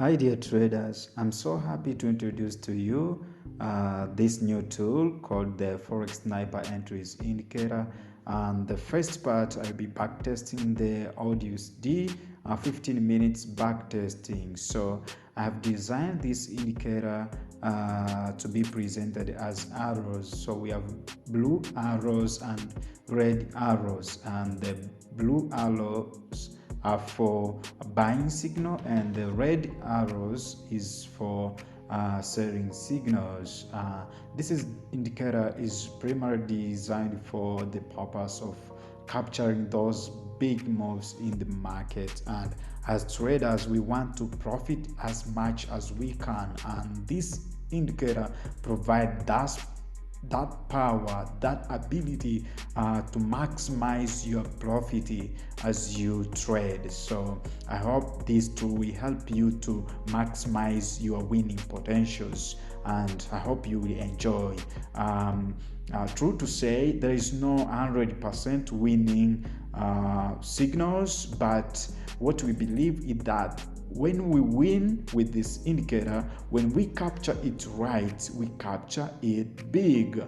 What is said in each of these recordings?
Hi dear traders, I'm so happy to introduce to you this new tool called the Forex Sniper Entries Indicator. And the first part, I'll be backtesting the Audius D 15 minutes backtesting. So I have designed this indicator to be presented as arrows. So we have blue arrows and red arrows, and the blue arrows are for buying signal and the red arrows is for selling signals. This is indicator is primarily designed for the purpose of capturing those big moves in the market, and as traders we want to profit as much as we can, and this indicator provide that power, that ability to maximize your profit as you trade. So I hope this tool will help you to maximize your winning potentials, and I hope you will enjoy. True to say, there is no 100% winning signals, but what we believe is that when we win with this indicator, when we capture it right, we capture it big.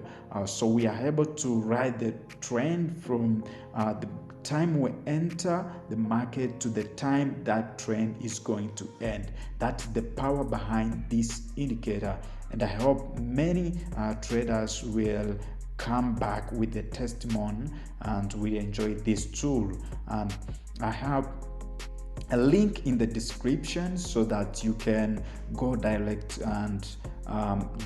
So we are able to ride the trend from the time we enter the market to the time that trend is going to end. That's the power behind this indicator, and I hope many traders will come back with the testimony and we enjoy this tool. And I have a link in the description so that you can go direct and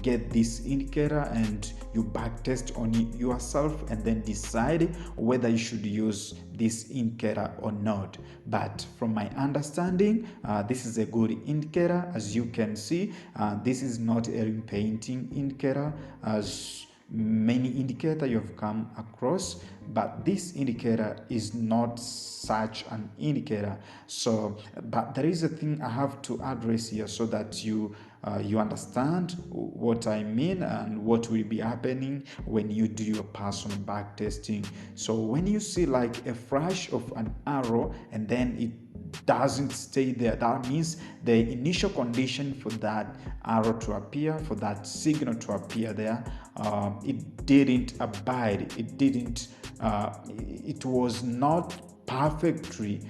get this indicator, and you backtest on it yourself and then decide whether you should use this indicator or not. But from my understanding, this is a good indicator. As you can see, this is not a painting indicator as many indicator you've come across, but this indicator is not such an indicator. So but there is a thing I have to address here so that you understand what I mean and what will be happening when you do your personal back testing. So when you see like a flash of an arrow and then it doesn't stay there, that means the initial condition for that arrow to appear, for that signal to appear there, it didn't abide, it was not perfectly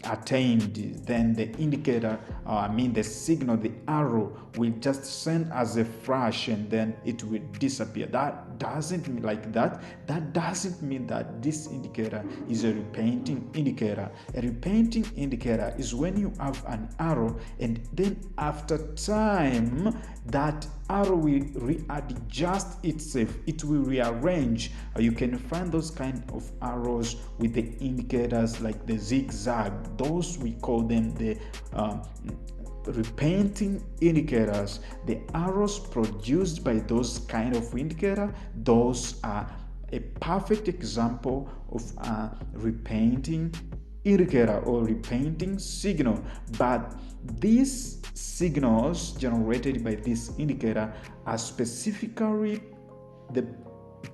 attained. Then the indicator, the signal, the arrow will just send as a flash and then it will disappear. That doesn't mean like that. That doesn't mean that this indicator is a repainting indicator. A repainting indicator is when you have an arrow and then after time that arrow will readjust itself, it will rearrange. You can find those kind of arrows with the indicators like the zigzag. Those we call them the repainting indicators. The arrows produced by those kind of indicator, those are a perfect example of a repainting indicator or repainting signal. But these signals generated by this indicator are specifically the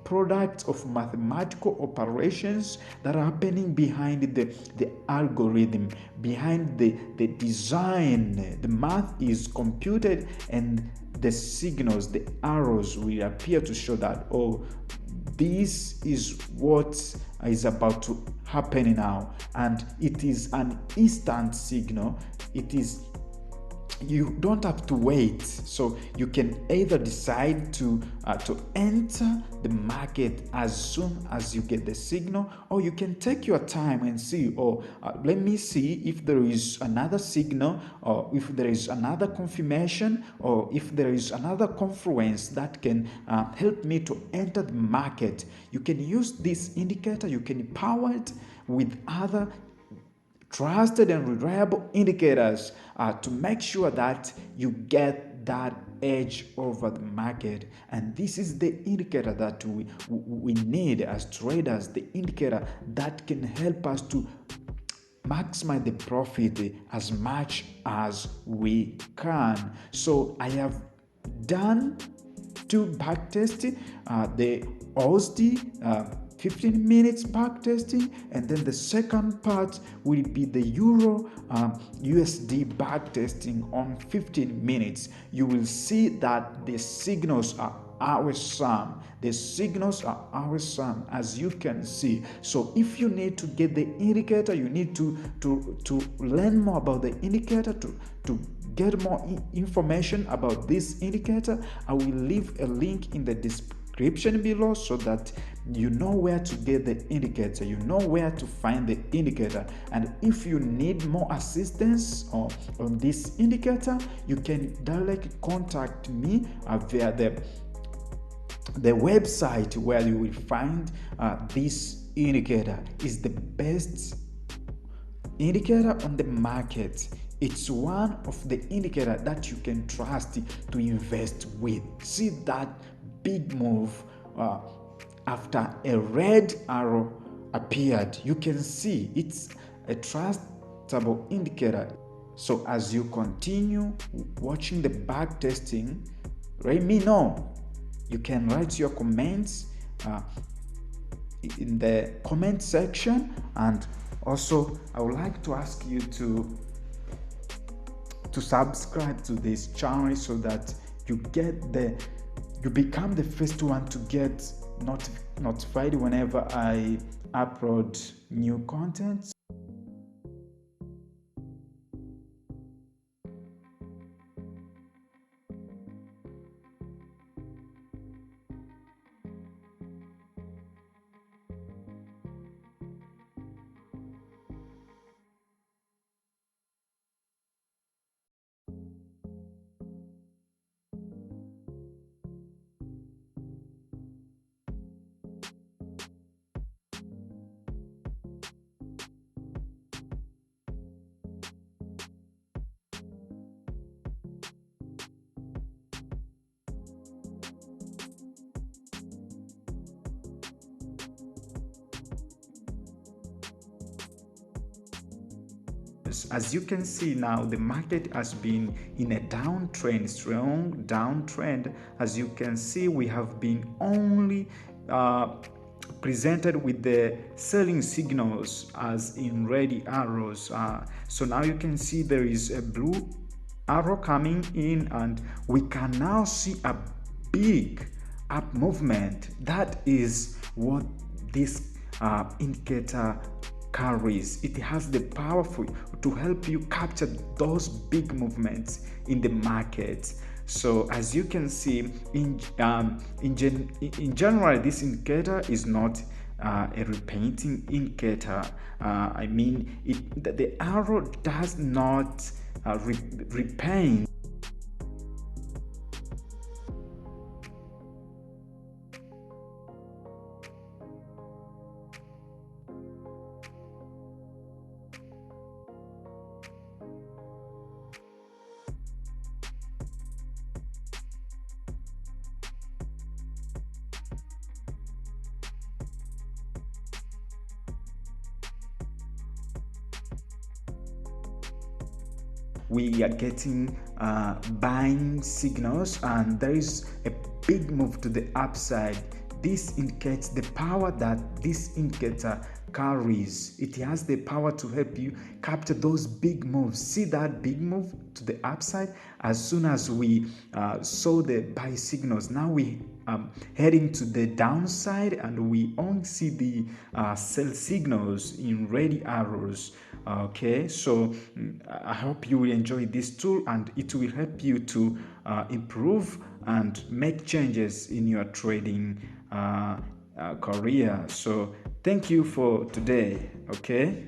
product of mathematical operations that are happening behind the algorithm, behind the design. The math is computed and the signals, the arrows will appear to show that, oh, this is what is about to happen now, and it is an instant signal. You don't have to wait, so you can either decide to enter the market as soon as you get the signal, or you can take your time and see, let me see if there is another signal, or if there is another confirmation, or if there is another confluence that can help me to enter the market. You can use this indicator, you can power it with other trusted and reliable indicators to make sure that you get that edge over the market. And this is the indicator that we need as traders, the indicator that can help us to maximize the profit as much as we can. So I have done two back tests, the OSD 15 minutes back testing, and then the second part will be the Euro USD back testing on 15 minutes. You will see that the signals are awesome. The signals are awesome, as you can see. So if you need to get the indicator, you need to learn more about the indicator, to get more information about this indicator. I will leave a link in the description below so that you know where to get the indicator, you know where to find the indicator. And if you need more assistance on this indicator, you can directly contact me via the website where you will find this indicator. Is the best indicator on the market. It's one of the indicator that you can trust to invest with. See that big move after a red arrow appeared. You can see it's a trustable indicator. So as you continue watching the back testing, let me know. You can write your comments in the comment section, and also I would like to ask you to subscribe to this channel so that you become the first one to get notified whenever I upload new content. As you can see now, the market has been in a downtrend, strong downtrend. As you can see, we have been only presented with the selling signals as in red arrows. So now you can see there is a blue arrow coming in, and we can now see a big up movement. That is what this indicator carries. It has the power to help you capture those big movements in the market. So as you can see, in general, this indicator is not a repainting indicator. I mean, the arrow does not repaint. We are getting buying signals, and there is a big move to the upside. This indicates the power that this indicator carries. It has the power to help you capture those big moves. See that big move to the upside? As soon as we saw the buy signals, now we heading to the downside, and we only see the sell signals in red arrows. Okay, so I hope you will enjoy this tool, and it will help you to improve and make changes in your trading career. So thank you for today. Okay.